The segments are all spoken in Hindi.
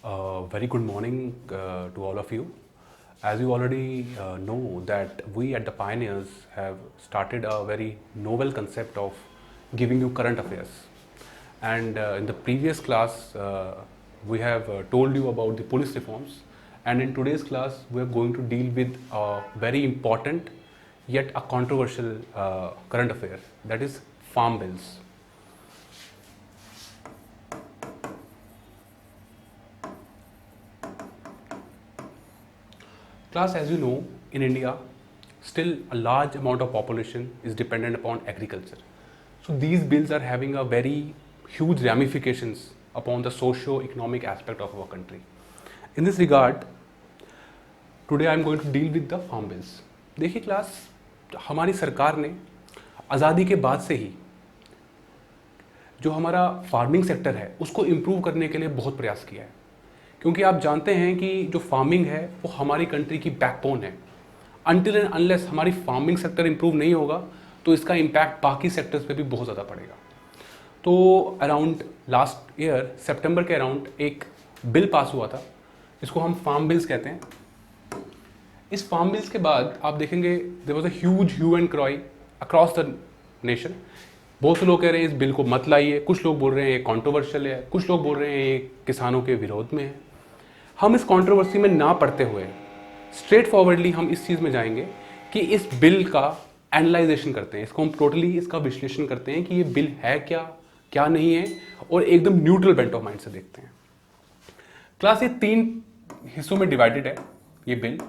Very good morning to all of you. As you already know that we at the Pioneers have started a very novel concept of giving you current affairs. And in the previous class, we have told you about the police reforms. And in today's class, we are going to deal with a very important yet a controversial current affair, that is farm bills. Class, as you know, in India, still a large amount of population is dependent upon agriculture. So these bills are having a very huge ramifications upon the socio-economic aspect of our country. In this regard, today I am going to deal with the farm bills. देखिए क्लास, हमारी सरकार ने आज़ादी के बाद से ही जो हमारा फार्मिंग सेक्टर है उसको इम्प्रूव करने के लिए बहुत प्रयास किया है, क्योंकि आप जानते हैं कि जो फार्मिंग है वो हमारी कंट्री की बैकबोन है. अनटिल एंड अनलेस हमारी फार्मिंग सेक्टर इम्प्रूव नहीं होगा तो इसका इम्पैक्ट बाकी सेक्टर्स पे भी बहुत ज़्यादा पड़ेगा. तो अराउंड लास्ट ईयर सितंबर के अराउंड एक बिल पास हुआ था, इसको हम फार्म बिल्स कहते हैं. इस फार्म बिल्स के बाद आप देखेंगे there was a huge hue and cry across the nation. बहुत से लोग कह रहे हैं इस बिल को मत लाइए, कुछ लोग बोल रहे हैं ये कॉन्ट्रोवर्शियल है, कुछ लोग बोल रहे हैं ये किसानों के विरोध में है. हम इस कंट्रोवर्सी में ना पढ़ते हुए स्ट्रेट फॉरवर्डली हम इस चीज़ में जाएंगे कि इस बिल का एनालाइजेशन करते हैं, इसको हम टोटली इसका विश्लेषण करते हैं कि ये बिल है क्या क्या नहीं है, और एकदम न्यूट्रल बेंट ऑफ माइंड से देखते हैं. क्लास ये 3 हिस्सों में डिवाइडेड है ये बिल.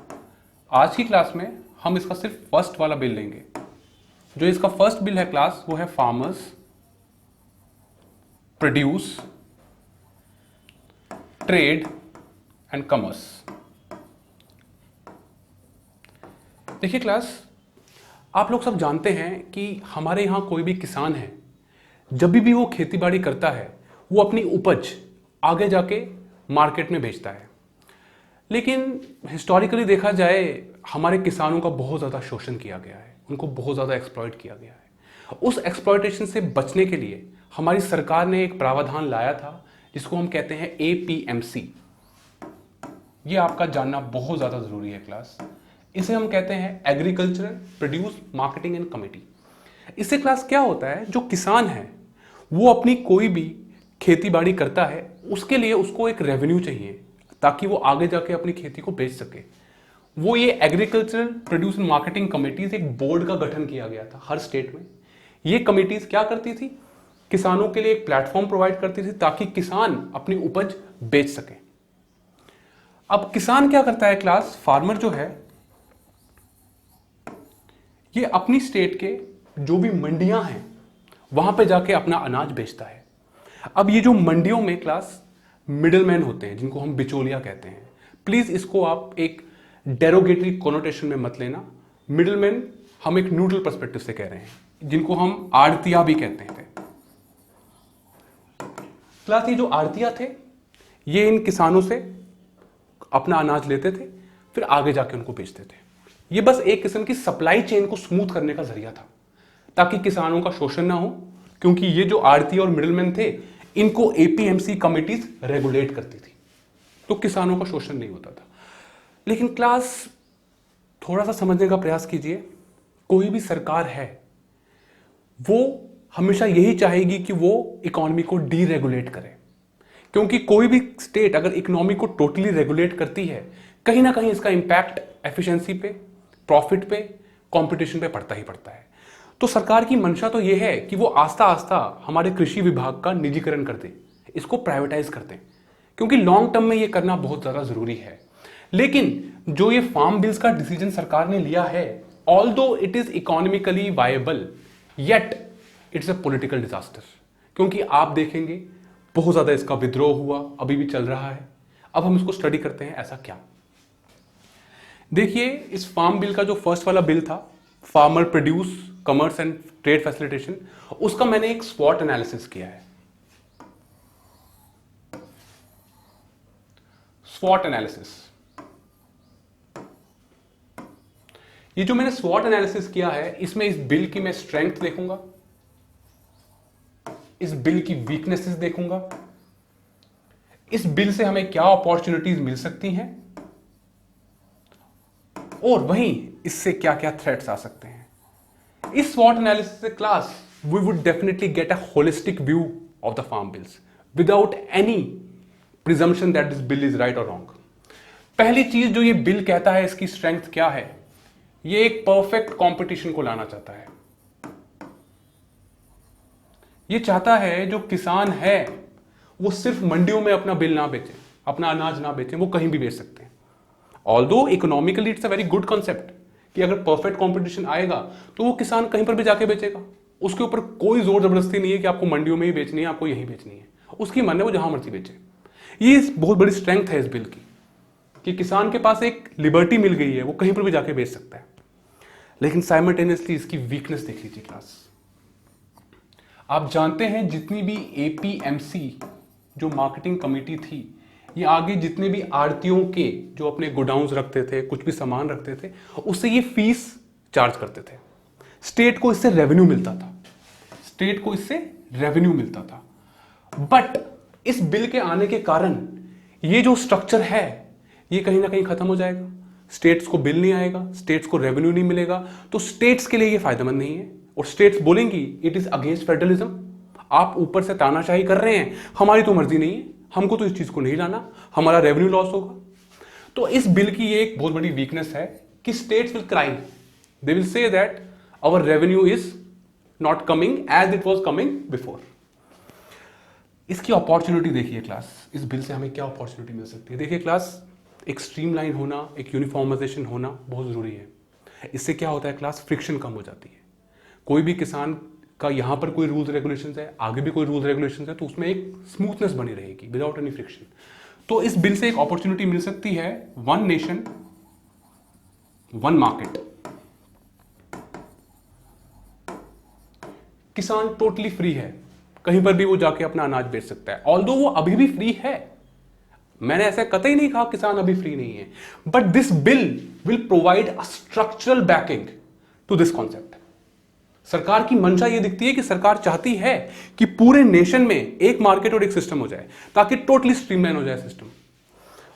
आज की क्लास में हम इसका सिर्फ फर्स्ट वाला बिल लेंगे. जो इसका फर्स्ट बिल है क्लास वो है farmers produce trade and commerce. देखिए क्लास, आप लोग सब जानते हैं कि हमारे यहाँ कोई भी किसान है, जब भी वो खेती बाड़ी करता है वो अपनी उपज आगे जाके मार्केट में बेचता है. लेकिन हिस्टोरिकली देखा जाए हमारे किसानों का बहुत ज़्यादा शोषण किया गया है, उनको बहुत ज़्यादा एक्सप्लॉइट किया गया है. उस एक्सप्लॉइटेशन से बचने के लिए हमारी सरकार ने एक प्रावधान लाया था जिसको हम कहते हैं APMC. ये आपका जानना बहुत ज़्यादा ज़रूरी है क्लास. इसे हम कहते हैं agricultural produce marketing and committee. इससे क्लास क्या होता है, जो किसान है वो अपनी कोई भी खेती बाड़ी करता है उसके लिए उसको एक रेवेन्यू चाहिए ताकि वो आगे जाके अपनी खेती को बेच सके. वो ये agricultural produce and marketing committees, एक बोर्ड का गठन किया गया था हर स्टेट में. ये कमेटीज क्या करती थी, किसानों के लिए एक प्लेटफॉर्म प्रोवाइड करती थी ताकि किसान अपनी उपज बेच सके. अब किसान क्या करता है क्लास, फार्मर जो है ये अपनी स्टेट के जो भी मंडियां हैं वहां पे जाके अपना अनाज बेचता है. अब ये जो मंडियों में क्लास मिडलमैन होते हैं जिनको हम बिचौलिया कहते हैं, प्लीज इसको आप एक डेरोगेटरी कोनोटेशन में मत लेना. मिडलमैन हम एक न्यूट्रल पर्सपेक्टिव से कह रहे हैं, जिनको हम आड़तिया भी कहते हैं. क्लास ये जो आड़तिया थे ये इन किसानों से अपना अनाज लेते थे, फिर आगे जाके उनको बेचते थे. ये बस एक किस्म की सप्लाई चेन को स्मूथ करने का जरिया था ताकि किसानों का शोषण ना हो, क्योंकि ये जो आड़ती और मिडलमैन थे इनको APMC कमिटीज रेगुलेट करती थी, तो किसानों का शोषण नहीं होता था. लेकिन क्लास थोड़ा सा समझने का प्रयास कीजिए, कोई भी सरकार है वो हमेशा यही चाहेगी कि वो इकोनॉमी को डीरेगुलेट करे, क्योंकि कोई भी स्टेट अगर इकोनॉमी को टोटली रेगुलेट करती है कहीं ना कहीं इसका इंपैक्ट एफिशिएंसी पे, प्रॉफिट पे, कंपटीशन पे पड़ता ही पड़ता है. तो सरकार की मंशा तो यह है कि वो आस्ता आस्ता हमारे कृषि विभाग का निजीकरण कर दे, इसको प्राइवेटाइज कर दे, क्योंकि लॉन्ग टर्म में ये करना बहुत ज़्यादा ज़रूरी है. लेकिन जो ये फार्म बिल्स का डिसीजन सरकार ने लिया है, although it is economically viable, yet it's a political disaster. क्योंकि आप देखेंगे बहुत ज़्यादा इसका विद्रोह हुआ, अभी भी चल रहा है. अब हम इसको स्टडी करते हैं ऐसा क्या. देखिए, इस फार्म बिल का जो फर्स्ट वाला बिल था, farmer produce commerce and trade facilitation, उसका मैंने एक स्वॉट एनालिसिस किया है. स्वॉट एनालिसिस, ये जो मैंने स्वॉट एनालिसिस किया है इसमें इस बिल की मैं स्ट्रेंथ देखूंगा, इस बिल की वीकनेसेस देखूंगा, इस बिल से हमें क्या अपॉर्चुनिटीज मिल सकती हैं और वहीं इससे क्या क्या थ्रेट्स आ सकते हैं। इस स्वॉट एनालिसिस से class we would definitely get a holistic view of the farm bills without any presumption that this bill is right और रॉन्ग। पहली चीज जो ये बिल कहता है, इसकी स्ट्रेंथ क्या है, ये एक परफेक्ट कंपटीशन को लाना चाहता है। ये चाहता है जो किसान है वो सिर्फ मंडियों में अपना बिल ना बेचे, अपना अनाज ना बेचें, वो कहीं भी बेच सकते हैं। Although economically it's a very good concept कि अगर परफेक्ट कंपटीशन आएगा तो वो किसान कहीं पर भी जाके बेचेगा, उसके ऊपर कोई जोर जबरदस्ती नहीं है कि आपको मंडियों में ही बेचनी है, आपको यहीं बेचनी है, उसकी मन है वो जहां मर्जी बेचे। ये बहुत बड़ी स्ट्रेंथ है इस बिल की कि किसान के पास एक लिबर्टी मिल गई है, वो कहीं पर भी जाके बेच सकता है। लेकिन साइमल्टेनियसली इसकी वीकनेस देख लीजिए क्लास। आप जानते हैं जितनी भी एपीएमसी जो मार्केटिंग कमेटी थी, ये आगे जितने भी आड़तियों के जो अपने गोडाउन्स रखते थे, कुछ भी सामान रखते थे, उससे ये फीस चार्ज करते थे। स्टेट को इससे रेवेन्यू मिलता था, स्टेट को इससे रेवेन्यू मिलता था। बट इस बिल के आने के कारण ये जो स्ट्रक्चर है ये कहीं ना कहीं खत्म हो जाएगा। स्टेट्स को बिल नहीं आएगा, स्टेट्स को रेवेन्यू नहीं मिलेगा, तो स्टेट्स के लिए ये फायदेमंद नहीं है। और स्टेट्स बोलेंगी इट इज अगेंस्ट फेडरलिज्म, आप ऊपर से तानाशाही कर रहे हैं, हमारी तो मर्जी नहीं है, हमको तो इस चीज को नहीं लाना, हमारा रेवेन्यू लॉस होगा। तो इस बिल की ये एक बहुत बड़ी वीकनेस है कि states will cry, they will say that our revenue is not coming as it was coming before. इसकी अपॉर्चुनिटी देखिए क्लास, इस बिल से हमें क्या अपॉर्चुनिटी मिल सकती है। देखिए क्लास, एक स्ट्रीमलाइन होना, एक यूनिफॉर्माइजेशन होना बहुत जरूरी है। इससे क्या होता है क्लास, फ्रिक्शन कम हो जाती है। कोई भी किसान का यहाँ पर कोई रूल्स रेगुलेशंस है, आगे भी कोई रूल्स रेगुलेशंस है, तो उसमें एक स्मूथनेस बनी रहेगी विदाउट एनी फ्रिक्शन। तो इस बिल से एक अपॉर्चुनिटी मिल सकती है, वन नेशन वन मार्केट। किसान टोटली फ्री है, कहीं पर भी वो जाके अपना अनाज बेच सकता है। ऑल्दो वो अभी भी फ्री है, मैंने ऐसा कतई नहीं कहा किसान अभी फ्री नहीं है, but this bill will provide a structural backing to this concept. सरकार की मंशा यह दिखती है कि सरकार चाहती है कि पूरे नेशन में एक मार्केट और एक सिस्टम हो जाए ताकि टोटली स्ट्रीमलाइन हो जाए सिस्टम।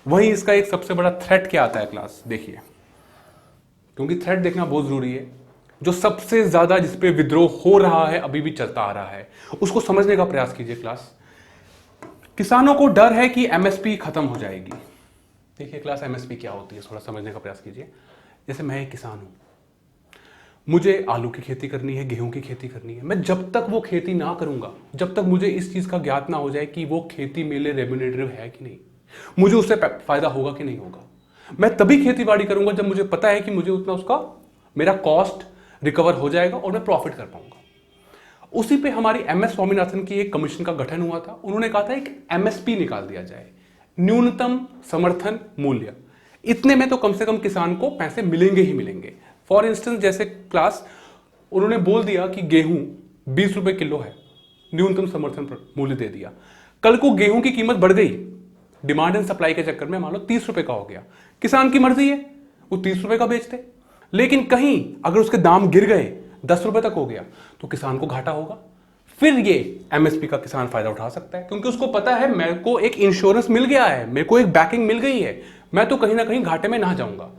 वहीं इसका एक सबसे बड़ा थ्रेट क्या आता है क्लास, देखिए, क्योंकि थ्रेट देखना बहुत जरूरी है। जो सबसे ज्यादा जिस पे विद्रोह हो रहा है, अभी भी चलता आ रहा है, उसको समझने का प्रयास कीजिए क्लास। किसानों को डर है कि एमएसपी खत्म हो जाएगी। देखिए क्लास, एमएसपी क्या होती है थोड़ा समझने का प्रयास कीजिए। जैसे मैं एक किसान हूं, मुझे आलू की खेती करनी है, गेहूं की खेती करनी है, मैं जब तक वो खेती ना करूंगा, जब तक मुझे इस चीज का ज्ञात ना हो जाए कि वो खेती मेरे लिए रेम्यूनरेटिव है कि नहीं, मुझे उससे फायदा होगा कि नहीं होगा, मैं तभी खेती बाड़ी करूंगा जब मुझे पता है कि मुझे उतना उसका मेरा कॉस्ट रिकवर हो जाएगा और मैं प्रॉफिट कर पाऊंगा। उसी पे हमारी एमएस स्वामीनाथन की एक कमीशन का गठन हुआ था। उन्होंने कहा था एक एमएसपी निकाल दिया जाए, न्यूनतम समर्थन मूल्य। इतने में तो कम से कम किसान को पैसे मिलेंगे ही मिलेंगे। फॉर इंस्टेंस जैसे क्लास, उन्होंने बोल दिया कि गेहूं 20 रुपए किलो है, न्यूनतम समर्थन मूल्य दे दिया। कल को गेहूं की कीमत बढ़ गई, डिमांड एंड सप्लाई के चक्कर में मान लो 30 रुपए का हो गया, किसान की मर्जी है, वो 30 रुपए का बेचते। लेकिन कहीं अगर उसके दाम गिर गए, 10 रुपए तक हो गया, तो किसान को घाटा होगा। फिर ये एमएसपी का किसान फायदा उठा सकता है, क्योंकि उसको पता है मेरे को एक इंश्योरेंस मिल गया है, मेरे को एक बैकिंग मिल गई है, मैं तो कहीं ना कहीं घाटे में ना जाऊंगा।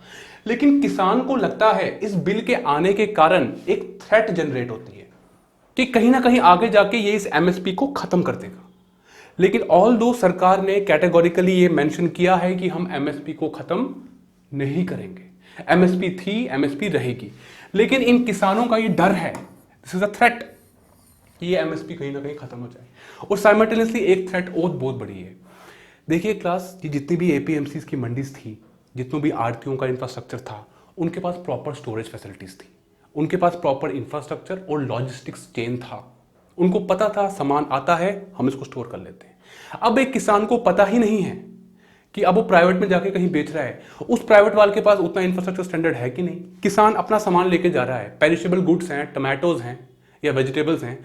लेकिन किसान को लगता है इस बिल के आने के कारण एक थ्रेट जनरेट होती है कि कहीं ना कहीं आगे जाके ये इस एमएसपी को खत्म कर देगा। लेकिन ऑल दो सरकार ने कैटेगोरिकली ये मेंशन किया है कि हम एमएसपी को खत्म नहीं करेंगे, एमएसपी थी, एमएसपी रहेगी। लेकिन इन किसानों का ये डर है, दिस इज अ थ्रेट, कि ये एमएसपी कहीं ना कहीं खत्म हो जाए। और साइमल्टेनियसली एक थ्रेट और बहुत बड़ी है। देखिए क्लास, ये जितनी भी एपीएमसीज की मंडीज थी, जितनों भी आड़तियों का इंफ्रास्ट्रक्चर था, उनके पास प्रॉपर स्टोरेज फैसिलिटीज थी, उनके पास प्रॉपर इंफ्रास्ट्रक्चर और लॉजिस्टिक्स चेन था। उनको पता था सामान आता है, हम इसको स्टोर कर लेते हैं। अब एक किसान को पता ही नहीं है कि अब वो प्राइवेट में जाके कहीं बेच रहा है, उस प्राइवेट वाले के पास उतना इंफ्रास्ट्रक्चर स्टैंडर्ड है कि नहीं। किसान अपना सामान लेके जा रहा है, पेरिशेबल गुड्स हैं, टमाटोज हैं या वेजिटेबल्स हैं,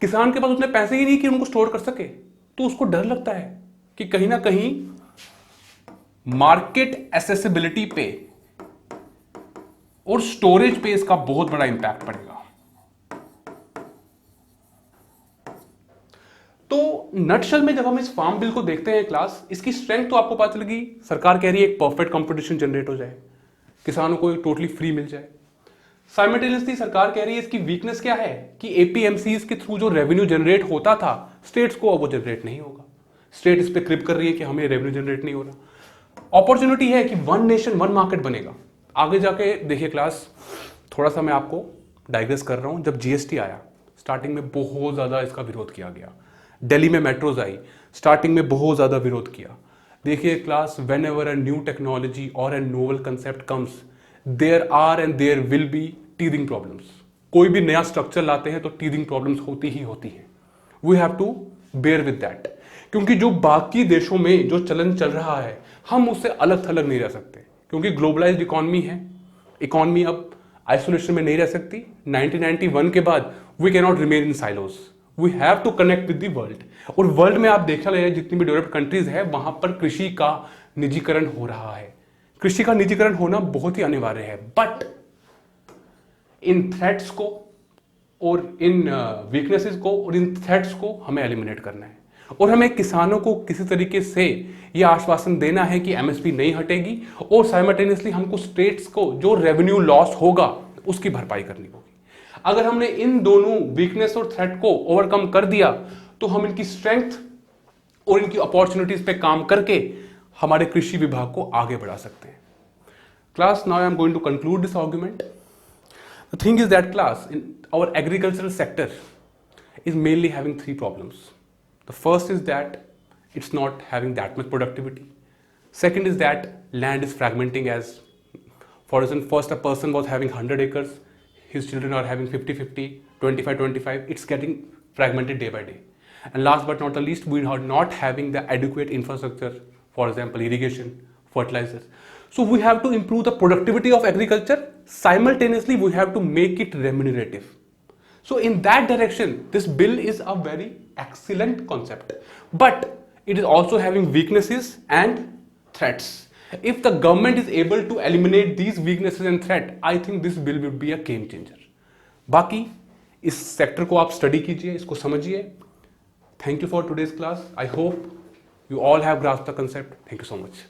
किसान के पास उतने पैसे ही नहीं कि उनको स्टोर कर सके, तो उसको डर लगता है कि कहीं ना कहीं मार्केट एसेसिबिलिटी पे और स्टोरेज पे इसका बहुत बड़ा इंपैक्ट पड़ेगा। तो नटशल में जब हम इस फार्म बिल को देखते हैं क्लास, इसकी स्ट्रेंथ तो आपको पता चलेगी, सरकार कह रही है एक परफेक्ट कंपटीशन जनरेट हो जाए, किसानों को टोटली फ्री मिल जाए। साइमल्टेनियसली सरकार कह रही है इसकी वीकनेस क्या है कि एपीएमसीज के थ्रू जो रेवेन्यू जनरेट होता था स्टेट्स को, अब वो जनरेट नहीं होगा। स्टेट इस पे क्रिप कर रही है कि हमें रेवेन्यू जनरेट नहीं हो रहा। अपॉर्चुनिटी है कि वन नेशन वन मार्केट बनेगा। आगे जाके देखिए क्लास, थोड़ा सा मैं आपको डाइग्रेस कर रहा हूं। जब जीएसटी आया स्टार्टिंग में बहुत ज़्यादा इसका विरोध किया गया। दिल्ली में मेट्रोज आई, स्टार्टिंग में बहुत ज़्यादा विरोध किया। देखिए class, whenever a new technology और a novel concept comes, there are and there will be teething problems. कोई भी नया स्ट्रक्चर लाते हैं तो टीदिंग प्रॉब्लम्स होती ही होती हैं। We have to bear with that, क्योंकि जो बाकी देशों में जो चलन चल रहा है हम उससे अलग थलग नहीं रह सकते, क्योंकि ग्लोबलाइज्ड इकोनॉमी है। इकोनॉमी अब आइसोलेशन में नहीं रह सकती। 1991 के बाद we can not remain in silos, we have to connect with the world. और वर्ल्ड में आप देखा गया जितनी भी डेवलप्ड कंट्रीज है वहां पर कृषि का निजीकरण हो रहा है। कृषि का निजीकरण होना बहुत ही अनिवार्य है, बट इन थ्रेट्स को और इन वीकनेसेस को और इन थ्रेट्स को हमें एलिमिनेट करना है। और हमें किसानों को किसी तरीके से यह आश्वासन देना है कि एमएसपी नहीं हटेगी, और साइमल्टेनियसली हमको स्टेट्स को जो रेवेन्यू लॉस होगा उसकी भरपाई करनी होगी। अगर हमने इन दोनों वीकनेस और थ्रेट को ओवरकम कर दिया तो हम इनकी स्ट्रेंथ और इनकी अपॉर्चुनिटीज पे काम करके हमारे कृषि विभाग को आगे बढ़ा सकते हैं। Class, now I am going to conclude this argument. The thing is that class, in our agricultural sector is mainly having three problems. The first is that it's not having that much productivity. Second is that land is fragmenting, as for instance, first a person was having 100 acres, his children are having 50-50, 25-25, it's getting fragmented day by day. And last but not the least, we are not having the adequate infrastructure, for example, irrigation, fertilizers. So we have to improve the productivity of agriculture. Simultaneously, we have to make it remunerative. So in that direction, this bill is a very excellent concept. But it is also having weaknesses and threats. If the government is able to eliminate these weaknesses and threat, I think this bill will be a game changer. बाकी इस सेक्टर को आप स्टडी कीजिए, इसको समझिए। Thank you for today's class. I hope you all have grasped the concept. Thank you so much.